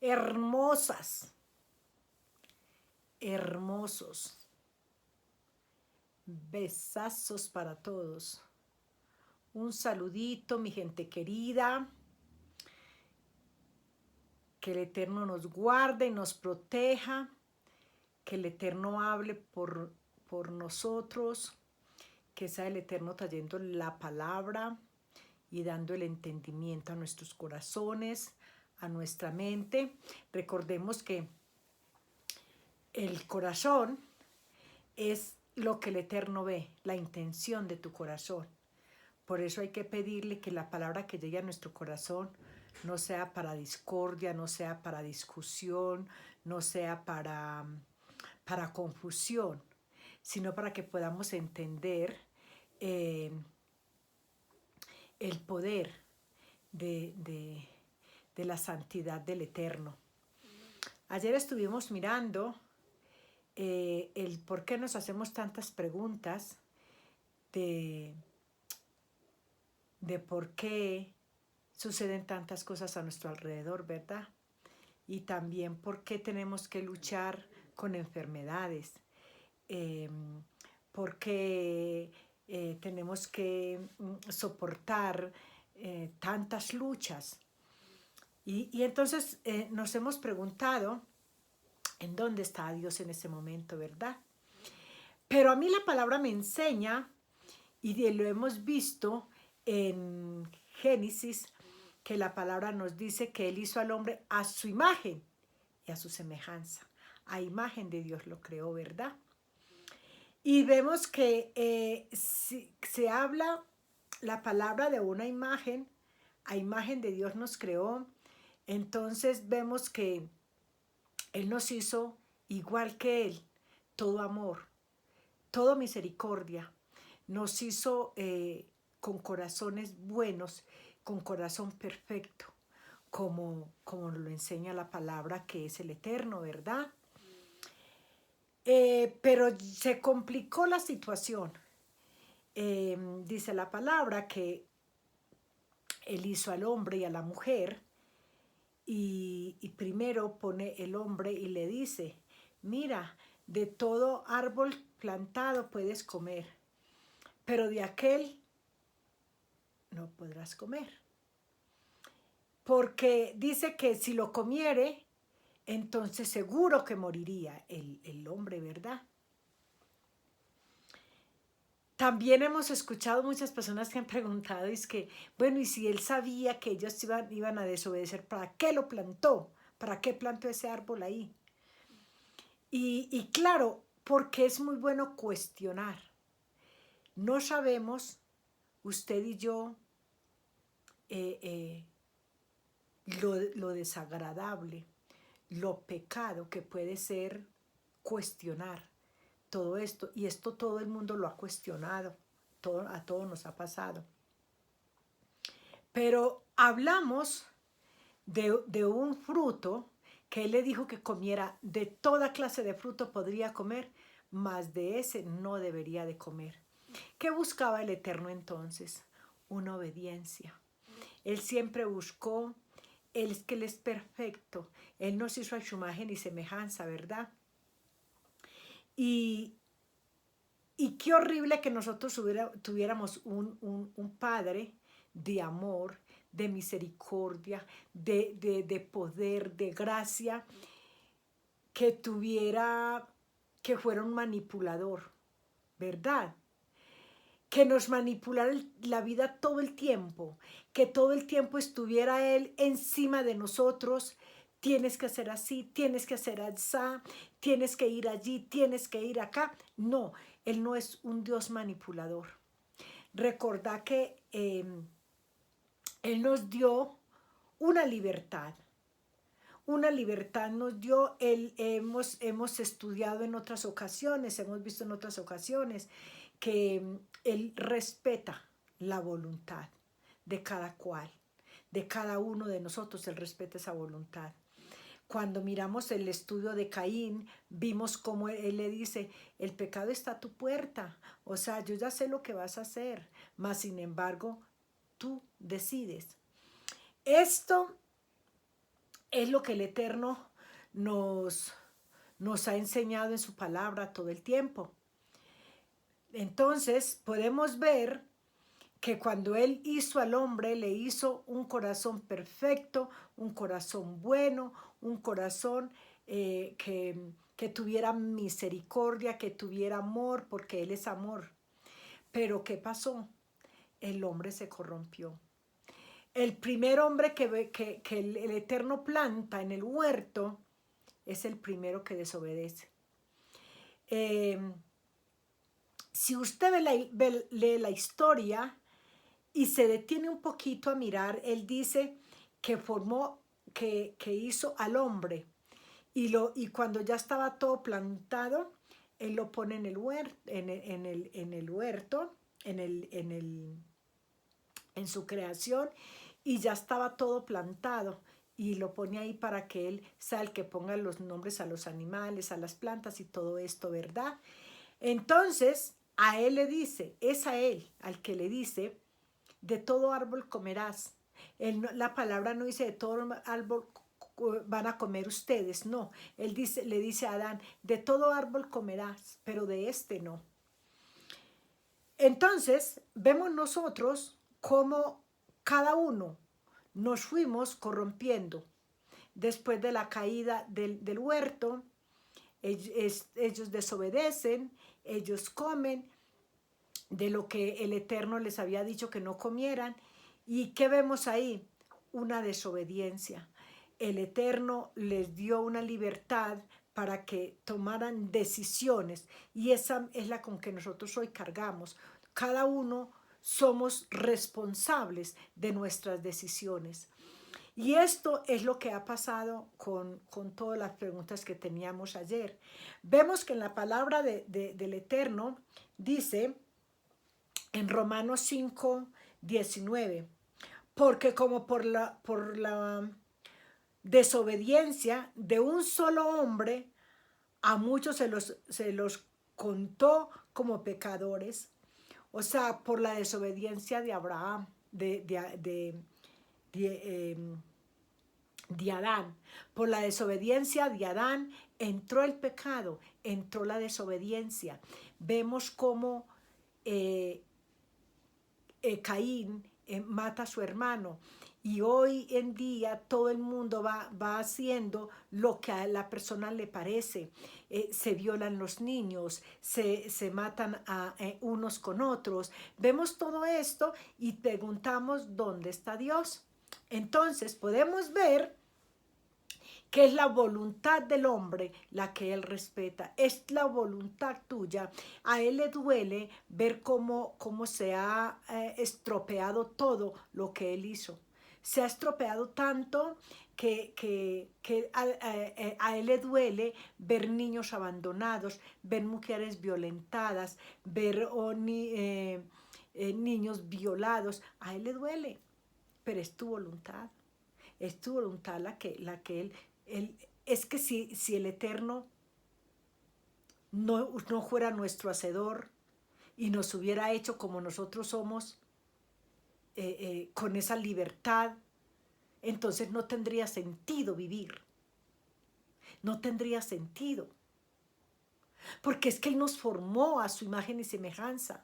hermosas, hermosos. Besazos para todos. Un saludito, mi gente querida. Que el Eterno nos guarde y nos proteja. Que el Eterno hable por nosotros. Que sea el Eterno trayendo la palabra y dando el entendimiento a nuestros corazones, a nuestra mente. Recordemos que el corazón es lo que el Eterno ve, la intención de tu corazón. Por eso hay que pedirle que la palabra que llegue a nuestro corazón no sea para discordia, no sea para discusión, no sea para confusión, sino para que podamos entender el poder de la santidad del Eterno. Ayer estuvimos mirando el por qué nos hacemos tantas preguntas de por qué suceden tantas cosas a nuestro alrededor, ¿verdad? Y también por qué tenemos que luchar con enfermedades, por qué tenemos que soportar tantas luchas. Y entonces nos hemos preguntado en dónde está Dios en ese momento, ¿verdad? Pero a mí la palabra me enseña, y lo hemos visto en Génesis, que la palabra nos dice que Él hizo al hombre a su imagen y a su semejanza. A imagen de Dios lo creó, ¿verdad? Y vemos que si se habla la palabra de una imagen, a imagen de Dios nos creó, entonces vemos que Él nos hizo igual que Él, todo amor, todo misericordia. Nos hizo con corazones buenos, con corazón perfecto, como lo enseña la palabra que es el Eterno, ¿verdad? Pero se complicó la situación. Dice la palabra que Él hizo al hombre y a la mujer y primero pone el hombre y le dice, mira, de todo árbol plantado puedes comer, pero de aquel no podrás comer. Porque dice que si lo comiere, entonces seguro que moriría el hombre, ¿verdad? También hemos escuchado muchas personas que han preguntado, es que, bueno, y si él sabía que ellos iban a desobedecer, ¿para qué lo plantó? ¿Para qué plantó ese árbol ahí? Y claro, porque es muy bueno cuestionar. No sabemos, usted y yo, lo desagradable, lo pecado que puede ser cuestionar todo esto. Y esto todo el mundo lo ha cuestionado, a todos nos ha pasado. Pero hablamos de un fruto que él le dijo que comiera, de toda clase de fruto podría comer, mas de ese no debería de comer. ¿Qué buscaba el Eterno entonces? Una obediencia. Él siempre buscó, que Él es perfecto. Él nos hizo a su imagen y semejanza, ¿verdad? Y qué horrible que nosotros tuviéramos un padre de amor, de misericordia, de poder, de gracia, que fuera un manipulador, ¿verdad? Que nos manipulara la vida todo el tiempo, que todo el tiempo estuviera Él encima de nosotros. Tienes que hacer así, tienes que hacer así, tienes que ir allí, tienes que ir acá. No, Él no es un Dios manipulador. Recordá que Él nos dio una libertad. Una libertad nos dio, hemos estudiado en otras ocasiones, hemos visto en otras ocasiones que Él respeta la voluntad de cada cual, de cada uno de nosotros. Él respeta esa voluntad. Cuando miramos el estudio de Caín, vimos cómo él le dice, el pecado está a tu puerta, o sea, yo ya sé lo que vas a hacer, mas sin embargo, tú decides. Esto es lo que el Eterno nos ha enseñado en su palabra todo el tiempo. Entonces podemos ver que cuando Él hizo al hombre, le hizo un corazón perfecto, un corazón bueno, un corazón que tuviera misericordia, que tuviera amor, porque Él es amor. Pero ¿qué pasó? El hombre se corrompió. El primer hombre que el Eterno planta en el huerto es el primero que desobedece. Si usted lee la historia y se detiene un poquito a mirar, él dice que hizo al hombre y cuando ya estaba todo plantado, él lo pone en el huerto, en su creación, y ya estaba todo plantado y lo pone ahí para que él sea el que ponga los nombres a los animales, a las plantas y todo esto, ¿verdad? Entonces a él le dice, es a él al que le dice, de todo árbol comerás. La palabra no dice de todo árbol van a comer ustedes, no. Él le dice a Adán, de todo árbol comerás, pero de este no. Entonces vemos nosotros cómo cada uno nos fuimos corrompiendo. Después de la caída del huerto, ellos desobedecen, ellos comen de lo que el Eterno les había dicho que no comieran. ¿Y qué vemos ahí? Una desobediencia. El Eterno les dio una libertad para que tomaran decisiones, y esa es la con que nosotros hoy cargamos. Cada uno somos responsables de nuestras decisiones. Y esto es lo que ha pasado con todas las preguntas que teníamos ayer. Vemos que en la palabra del Eterno dice en Romanos 5:19, porque como por la desobediencia de un solo hombre, a muchos se los contó como pecadores. O sea, por la desobediencia de Abraham, de Adán. Por la desobediencia de Adán entró el pecado, entró la desobediencia. Vemos cómo Caín mata a su hermano. Y hoy en día todo el mundo va haciendo lo que a la persona le parece. Se violan los niños, se matan a unos con otros. Vemos todo esto y preguntamos, ¿dónde está Dios? Entonces podemos ver que es la voluntad del hombre la que él respeta, es la voluntad tuya. A él le duele ver cómo se ha estropeado todo lo que él hizo. Se ha estropeado tanto que a él le duele ver niños abandonados, ver mujeres violentadas, ver niños violados. A él le duele, pero es tu voluntad. Es tu voluntad la que él es que si el Eterno no fuera nuestro hacedor y nos hubiera hecho como nosotros somos, con esa libertad, entonces no tendría sentido vivir. No tendría sentido. Porque es que Él nos formó a su imagen y semejanza.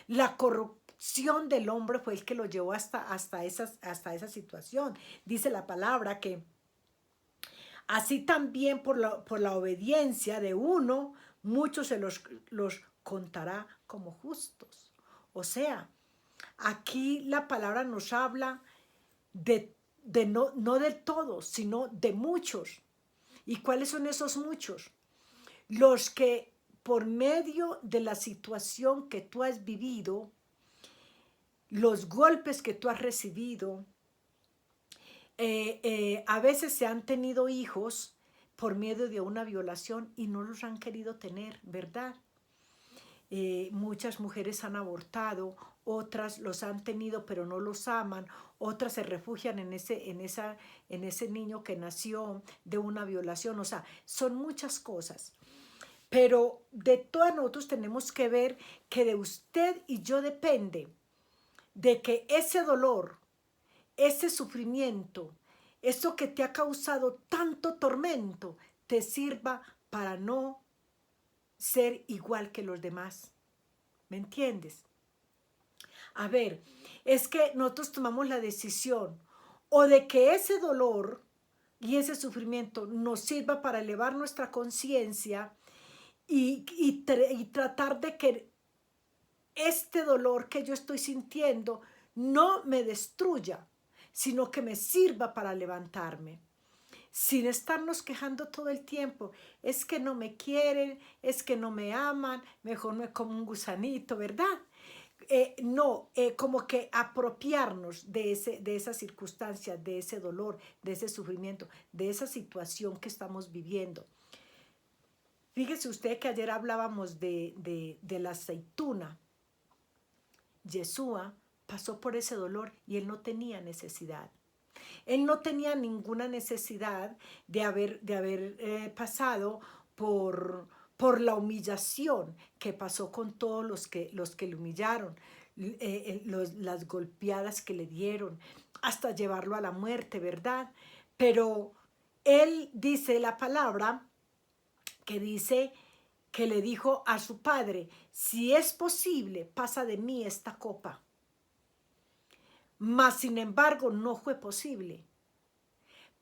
La corrupción del hombre fue el que lo llevó hasta esa situación. Dice la palabra que así también por la obediencia de uno, muchos se los contará como justos. O sea, aquí la palabra nos habla no de todos, sino de muchos. ¿Y cuáles son esos muchos? Los que por medio de la situación que tú has vivido, los golpes que tú has recibido, a veces se han tenido hijos por medio de una violación y no los han querido tener, ¿verdad? Muchas mujeres han abortado, otras los han tenido pero no los aman, otras se refugian en ese niño que nació de una violación. O sea, son muchas cosas. Pero de todas nosotros tenemos que ver que de usted y yo depende de que ese dolor, ese sufrimiento, eso que te ha causado tanto tormento te sirva para no ser igual que los demás. ¿Me entiendes? A ver, es que nosotros tomamos la decisión o de que ese dolor y ese sufrimiento nos sirva para elevar nuestra conciencia y tratar de que este dolor que yo estoy sintiendo no me destruya, sino que me sirva para levantarme. Sin estarnos quejando todo el tiempo, es que no me quieren, es que no me aman, mejor me como un gusanito, ¿verdad? No, como que apropiarnos de esa circunstancia, de ese dolor, de ese sufrimiento, de esa situación que estamos viviendo. Fíjese usted que ayer hablábamos de la aceituna. Yeshua pasó por ese dolor y él no tenía necesidad. Él no tenía ninguna necesidad de haber pasado por la humillación que pasó con todos los que le humillaron, las golpeadas que le dieron, hasta llevarlo a la muerte, ¿verdad? Pero él dice la palabra que dice que le dijo a su padre, si es posible, pasa de mí esta copa. Mas, sin embargo, no fue posible.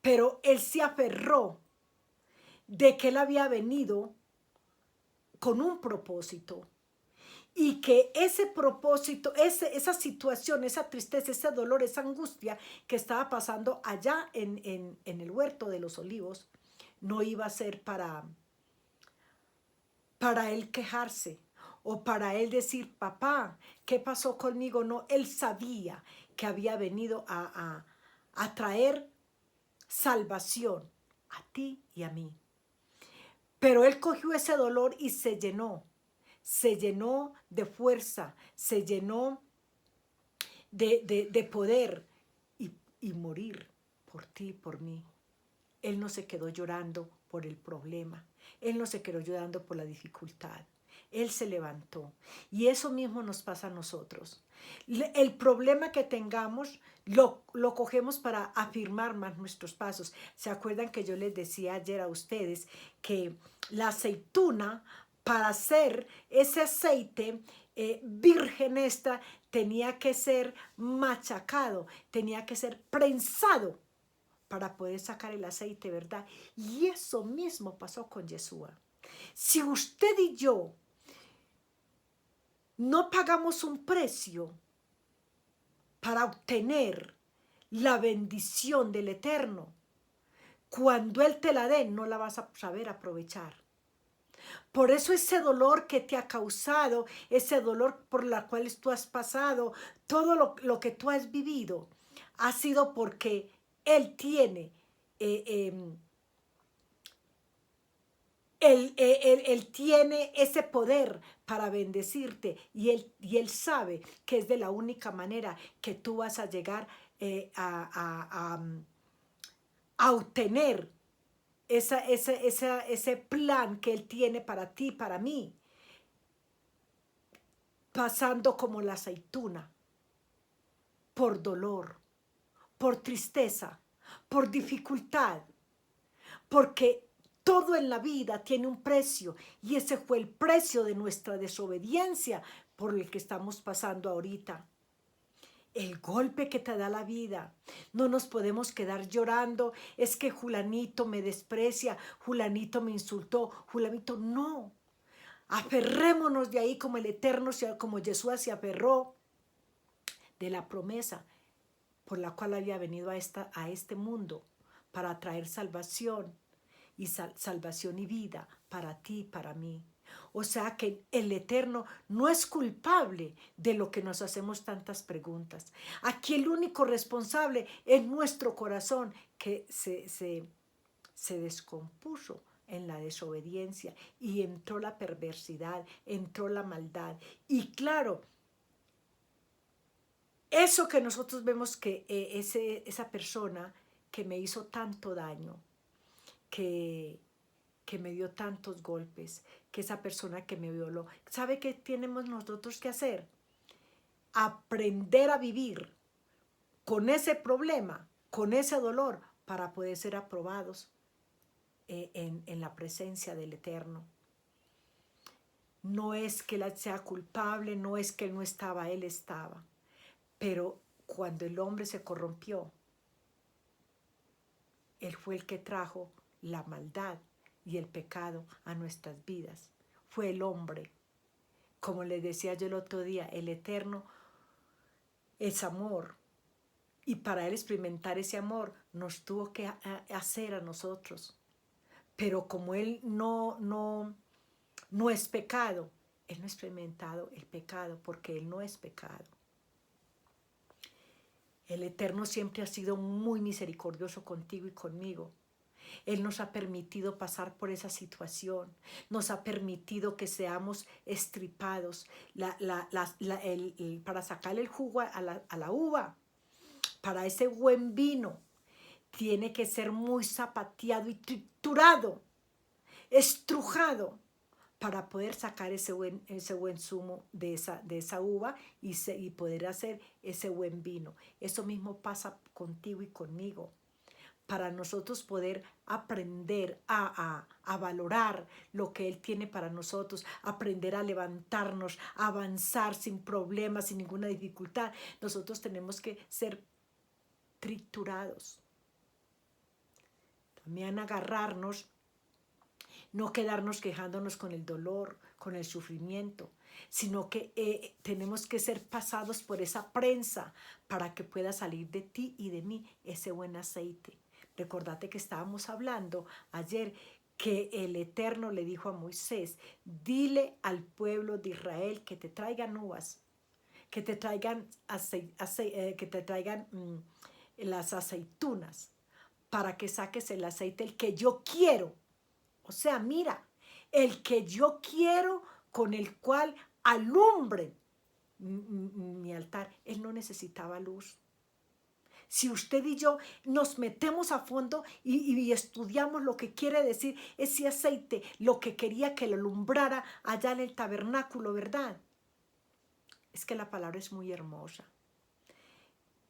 Pero él se aferró de que él había venido con un propósito y que ese propósito, esa situación, esa tristeza, ese dolor, esa angustia que estaba pasando allá en el huerto de los olivos, no iba a ser para él quejarse o para él decir, papá, ¿qué pasó conmigo? No, él sabía que había venido a traer salvación a ti y a mí. Pero él cogió ese dolor y se llenó de fuerza, se llenó de poder y morir por ti y por mí. Él no se quedó llorando por el problema, él no se quedó llorando por la dificultad. Él se levantó y eso mismo nos pasa a nosotros. El problema que tengamos lo cogemos para afirmar más nuestros pasos. ¿Se acuerdan que yo les decía ayer a ustedes que la aceituna, para hacer ese aceite virgen tenía que ser machacado, tenía que ser prensado para poder sacar el aceite, ¿verdad? Y eso mismo pasó con Yeshua. Si usted y yo no pagamos un precio para obtener la bendición del Eterno, cuando Él te la dé, no la vas a saber aprovechar. Por eso ese dolor que te ha causado, ese dolor por la cual tú has pasado, todo lo que tú has vivido, ha sido porque Él tiene Él tiene ese poder para bendecirte y él sabe que es de la única manera que tú vas a llegar a obtener ese plan que Él tiene para ti, para mí, pasando como la aceituna, por dolor, por tristeza, por dificultad, porque todo en la vida tiene un precio y ese fue el precio de nuestra desobediencia por el que estamos pasando ahorita. El golpe que te da la vida. No nos podemos quedar llorando. Es que Julanito me desprecia, Julanito me insultó, Julanito no. Aferrémonos de ahí como el Eterno, como Yeshua se aferró de la promesa por la cual había venido a este mundo para traer salvación y salvación y vida para ti y para mí. O sea que el Eterno no es culpable de lo que nos hacemos tantas preguntas. Aquí el único responsable es nuestro corazón que se descompuso en la desobediencia y entró la perversidad, entró la maldad. Y claro, eso que nosotros vemos que esa persona que me hizo tanto daño, que me dio tantos golpes, que esa persona que me violó, ¿sabe qué tenemos nosotros que hacer? Aprender a vivir con ese problema, con ese dolor, para poder ser aprobados en la presencia del Eterno. No es que él sea culpable, no es que él no estaba, él estaba. Pero cuando el hombre se corrompió, él fue el que trajo la maldad y el pecado a nuestras vidas. Fue el hombre. Como les decía yo el otro día, el Eterno es amor. Y para él experimentar ese amor nos tuvo que hacer a nosotros. Pero como él no es pecado, él no ha experimentado el pecado porque él no es pecado. El Eterno siempre ha sido muy misericordioso contigo y conmigo. Él nos ha permitido pasar por esa situación, nos ha permitido que seamos estripados para sacarle el jugo a la uva, para ese buen vino. Tiene que ser muy zapateado y triturado, estrujado, para poder sacar ese buen zumo de esa uva y poder hacer ese buen vino. Eso mismo pasa contigo y conmigo. Para nosotros poder aprender a valorar lo que Él tiene para nosotros, aprender a levantarnos, a avanzar sin problemas, sin ninguna dificultad, nosotros tenemos que ser triturados. También agarrarnos, no quedarnos quejándonos con el dolor, con el sufrimiento, sino que tenemos que ser pasados por esa prensa para que pueda salir de ti y de mí ese buen aceite. Recordate que estábamos hablando ayer que el Eterno le dijo a Moisés, dile al pueblo de Israel que te traigan uvas, que te traigan, las aceitunas, para que saques el aceite, el que yo quiero. O sea, mira, el que yo quiero con el cual alumbre mi altar. Él no necesitaba luz. Si usted y yo nos metemos a fondo y estudiamos lo que quiere decir ese aceite, lo que quería que lo alumbrara allá en el tabernáculo, ¿verdad? Es que la palabra es muy hermosa.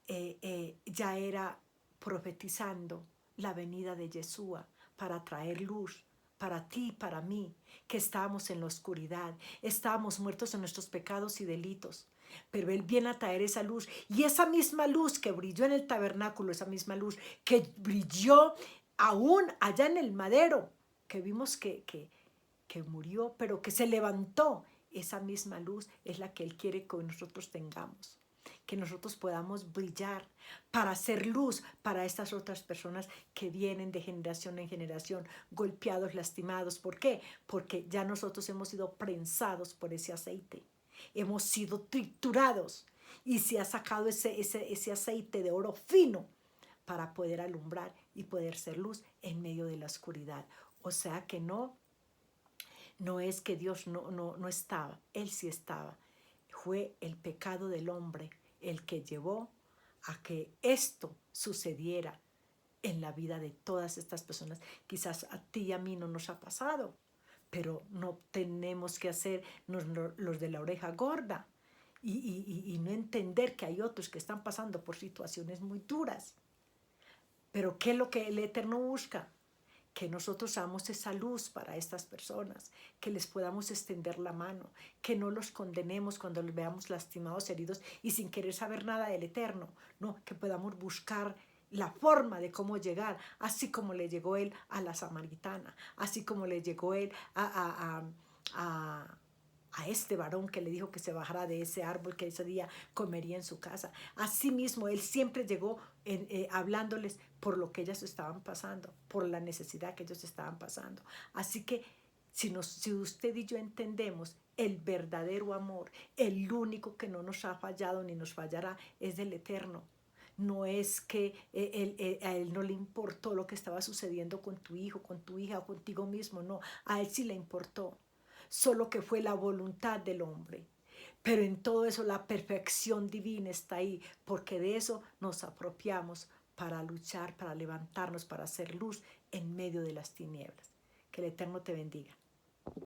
Ya era profetizando la venida de Yeshua para traer luz para ti y para mí, que estábamos en la oscuridad, estábamos muertos en nuestros pecados y delitos. Pero Él viene a traer esa luz, y esa misma luz que brilló en el tabernáculo, esa misma luz que brilló aún allá en el madero, que vimos que murió, pero que se levantó, esa misma luz es la que Él quiere que nosotros tengamos, que nosotros podamos brillar para hacer luz para estas otras personas que vienen de generación en generación, golpeados, lastimados. ¿Por qué? Porque ya nosotros hemos sido prensados por ese aceite, hemos sido triturados y se ha sacado ese aceite de oro fino para poder alumbrar y poder ser luz en medio de la oscuridad. O sea que no es que Dios no estaba, Él sí estaba. Fue el pecado del hombre el que llevó a que esto sucediera en la vida de todas estas personas. Quizás a ti y a mí no nos ha pasado, pero no tenemos que hacer los de la oreja gorda y no entender que hay otros que están pasando por situaciones muy duras. Pero ¿qué es lo que el Eterno busca? Que nosotros damos esa luz para estas personas, que les podamos extender la mano, que no los condenemos cuando los veamos lastimados, heridos y sin querer saber nada del Eterno, no, que podamos buscar la forma de cómo llegar, así como le llegó Él a la samaritana, así como le llegó Él a este varón que le dijo que se bajara de ese árbol que ese día comería en su casa. Así mismo Él siempre llegó hablándoles por lo que ellas estaban pasando, por la necesidad que ellos estaban pasando. Así que si usted y yo entendemos el verdadero amor, el único que no nos ha fallado ni nos fallará es del Eterno. No es que a Él no le importó lo que estaba sucediendo con tu hijo, con tu hija o contigo mismo, no, a Él sí le importó, solo que fue la voluntad del hombre. Pero en todo eso la perfección divina está ahí, porque de eso nos apropiamos para luchar, para levantarnos, para hacer luz en medio de las tinieblas. Que el Eterno te bendiga.